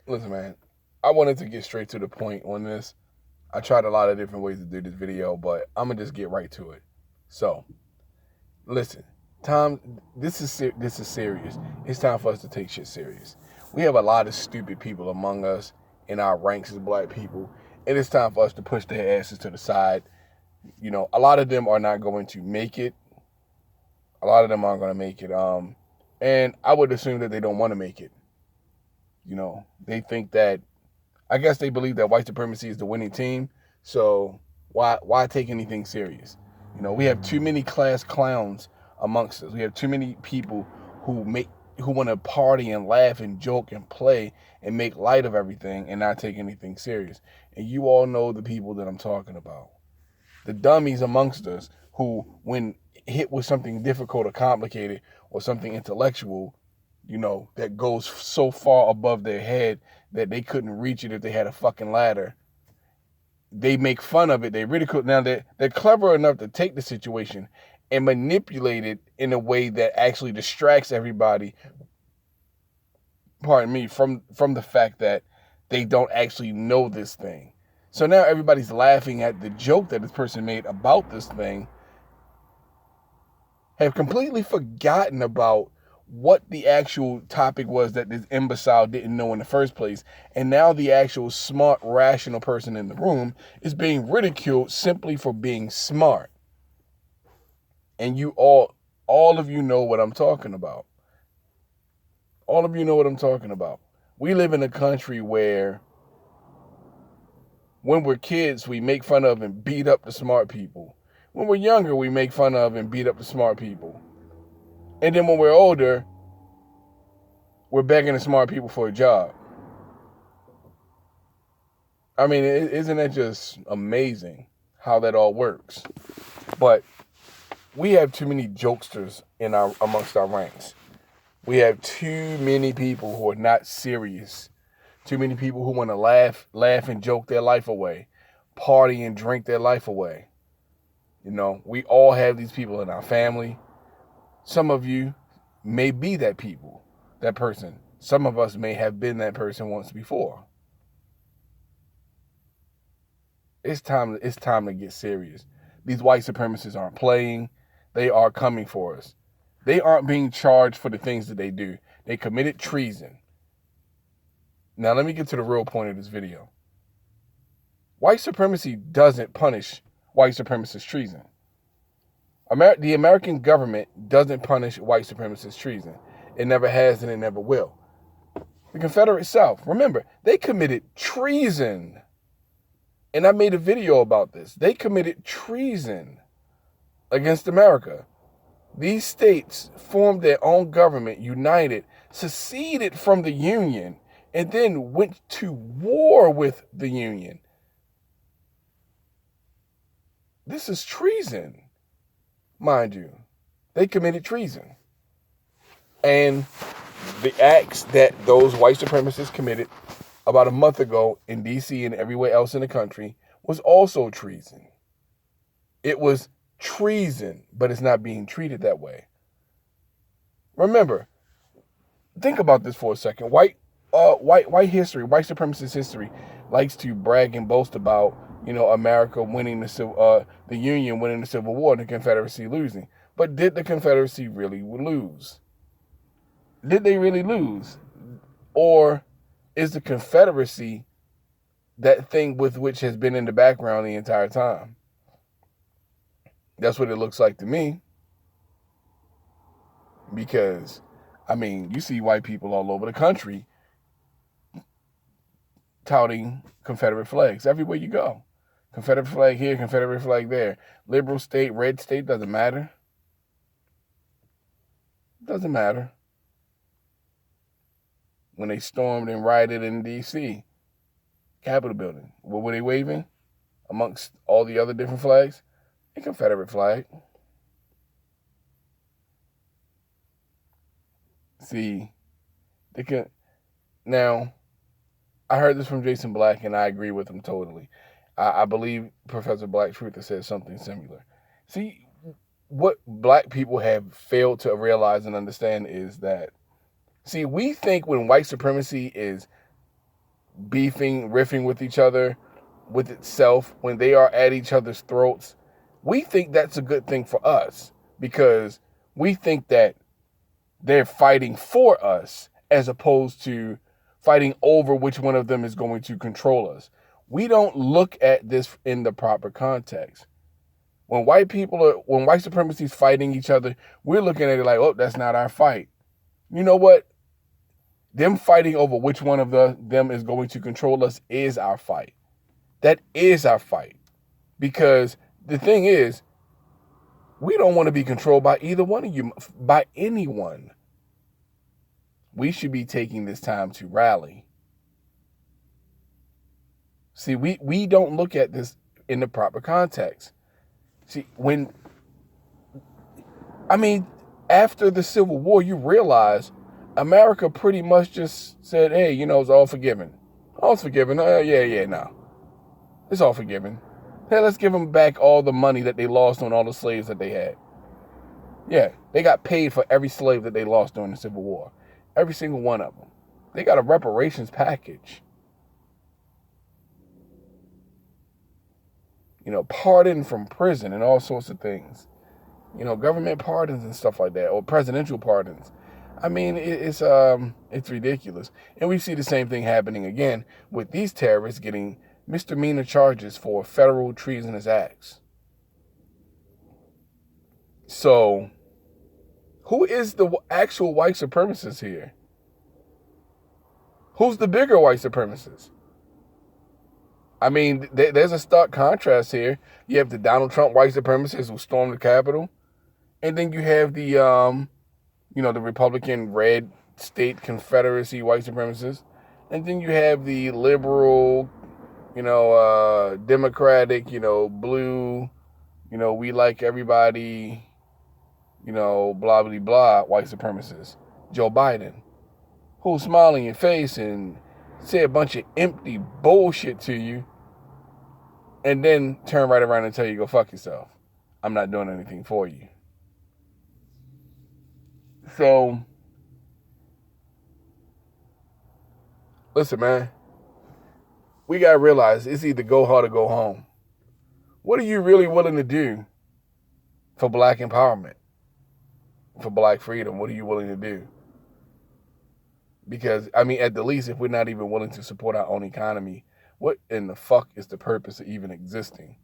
Listen, man, I wanted to get straight to the point on this. I tried a lot of different ways to do this video, but I'm gonna just get right to it. So, listen, Tom, this is serious. It's time for us to take shit serious. We have a lot of stupid people among us in our ranks as black people, and it's time for us to push their asses to the side. You know, a lot of them are not going to make it. A lot of them aren't going to make it. And I would assume that they don't want to make it. You know, they think that, I guess they believe that white supremacy is the winning team. So why take anything serious? You know, we have too many class clowns amongst us. We have too many people who want to party and laugh and joke and play and make light of everything and not take anything serious. And you all know the people that I'm talking about. The dummies amongst us who, when hit with something difficult or complicated or something intellectual, you know, that goes so far above their head that they couldn't reach it if they had a fucking ladder, they make fun of it. They ridicule. Now they're clever enough to take the situation and manipulate it in a way that actually distracts everybody, pardon me, from the fact that they don't actually know this thing. So now everybody's laughing at the joke that this person made about this thing, have completely forgotten about what the actual topic was that this imbecile didn't know in the first place. And now the actual smart, rational person in the room is being ridiculed simply for being smart. And you all of you know what I'm talking about. All of you know what I'm talking about. We live in a country where when we're kids, we make fun of and beat up the smart people. When we're younger, we make fun of and beat up the smart people. And then when we're older, we're begging the smart people for a job. I mean, isn't that just amazing how that all works? But we have too many jokesters amongst our ranks. We have too many people who are not serious. Too many people who want to laugh and joke their life away, party and drink their life away. You know, we all have these people in our family. Some of you may be that person. Some of us may have been that person once before. It's time to get serious. These white supremacists aren't playing. They are coming for us. They aren't being charged for the things that they do. They committed treason. Now let me get to the real point of this video. White supremacy doesn't punish white supremacist treason. The American government doesn't punish white supremacist treason. It never has and it never will. The Confederate South, remember, they committed treason. And I made a video about this. They committed treason against America. These states formed their own government, united, seceded from the Union, and then went to war with the Union. This is treason, mind you. They committed treason. And the acts that those white supremacists committed about a month ago in D.C. and everywhere else in the country was also treason. It was treason, but it's not being treated that way. Remember, think about this for a second. White supremacist history likes to brag and boast about, you know, America winning the Union winning the Civil War and the Confederacy losing. But did the Confederacy really lose? Did they really lose? Or is the Confederacy that thing with which has been in the background the entire time? That's what it looks like to me. Because, I mean, you see white people all over the country touting Confederate flags everywhere you go. Confederate flag here, Confederate flag there. Liberal state, red state, doesn't matter. Doesn't matter. When they stormed and rioted in D.C., Capitol building, what were they waving amongst all the other different flags? A Confederate flag. See, now, I heard this from Jason Black, and I agree with him totally. I believe Professor Black Truth has said something similar. See, what black people have failed to realize and understand is that, see, we think when white supremacy is beefing, riffing with each other, with itself, when they are at each other's throats, we think that's a good thing for us because we think that they're fighting for us as opposed to fighting over which one of them is going to control us. We don't look at this in the proper context. When white supremacy is fighting each other, we're looking at it like, oh, that's not our fight. You know what? Them fighting over which one of them is going to control us is our fight. That is our fight. Because the thing is, we don't want to be controlled by either one of you, by anyone. We should be taking this time to rally. See, we don't look at this in the proper context. See, after the Civil War, you realize America pretty much just said, hey, it's all forgiven. All's forgiven. No. It's all forgiven. Hey, let's give them back all the money that they lost on all the slaves that they had. Yeah, they got paid for every slave that they lost during the Civil War. Every single one of them. They got a reparations package. Pardon from prison and all sorts of things. Government pardons and stuff like that, or presidential pardons. It's ridiculous. And we see the same thing happening again with these terrorists getting misdemeanor charges for federal treasonous acts. So, who is the actual white supremacist here? Who's the bigger white supremacist? There's a stark contrast here. You have the Donald Trump white supremacists who stormed the Capitol. And then you have the, the Republican red state Confederacy white supremacists. And then you have the liberal, Democratic, blue, we like everybody, blah, blah, blah, white supremacists. Joe Biden, who's smiling in your face and say a bunch of empty bullshit to you, and then turn right around and tell you, go fuck yourself. I'm not doing anything for you. So, listen, man, we got to realize it's either go hard or go home. What are you really willing to do for black empowerment? For black freedom? What are you willing to do? Because, at the least, if we're not even willing to support our own economy, what in the fuck is the purpose of even existing?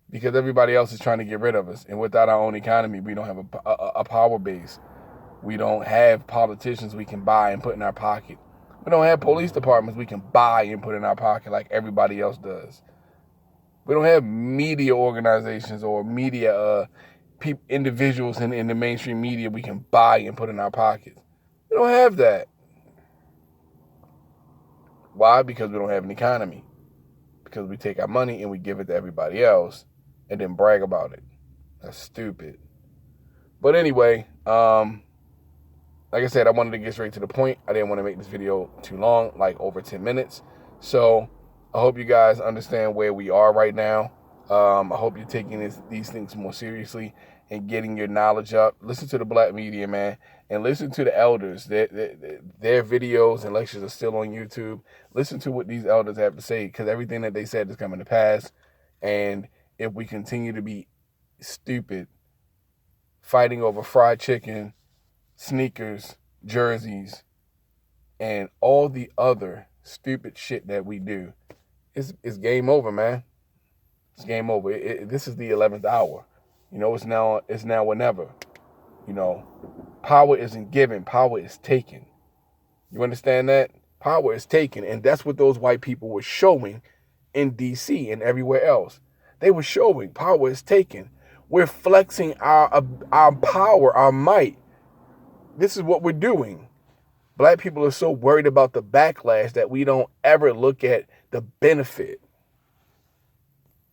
Because everybody else is trying to get rid of us. And without our own economy, we don't have a power base. We don't have politicians we can buy and put in our pocket. We don't have police departments we can buy and put in our pocket like everybody else does. We don't have media organizations or media individuals in the mainstream media we can buy and put in our pockets. We don't have that. Why? Because we don't have an economy. Because we take our money and we give it to everybody else and then brag about it. That's stupid. But anyway, like I said, I wanted to get straight to the point. I didn't want to make this video too long, like over 10 minutes. So I hope you guys understand where we are right now. I hope you're taking these things more seriously and getting your knowledge up. Listen to the black media, man, and listen to the elders. Their videos and lectures are still on YouTube. Listen to what these elders have to say, because everything that they said is coming to pass. And if we continue to be stupid, fighting over fried chicken, sneakers, jerseys, and all the other stupid shit that we do, it's game over, man. It's game over. This is the 11th hour. It's now or never. Power isn't given. Power is taken. You understand that? Power is taken. And that's what those white people were showing in D.C. and everywhere else. They were showing power is taken. We're flexing our power, our might. This is what we're doing. Black people are so worried about the backlash that we don't ever look at the benefit.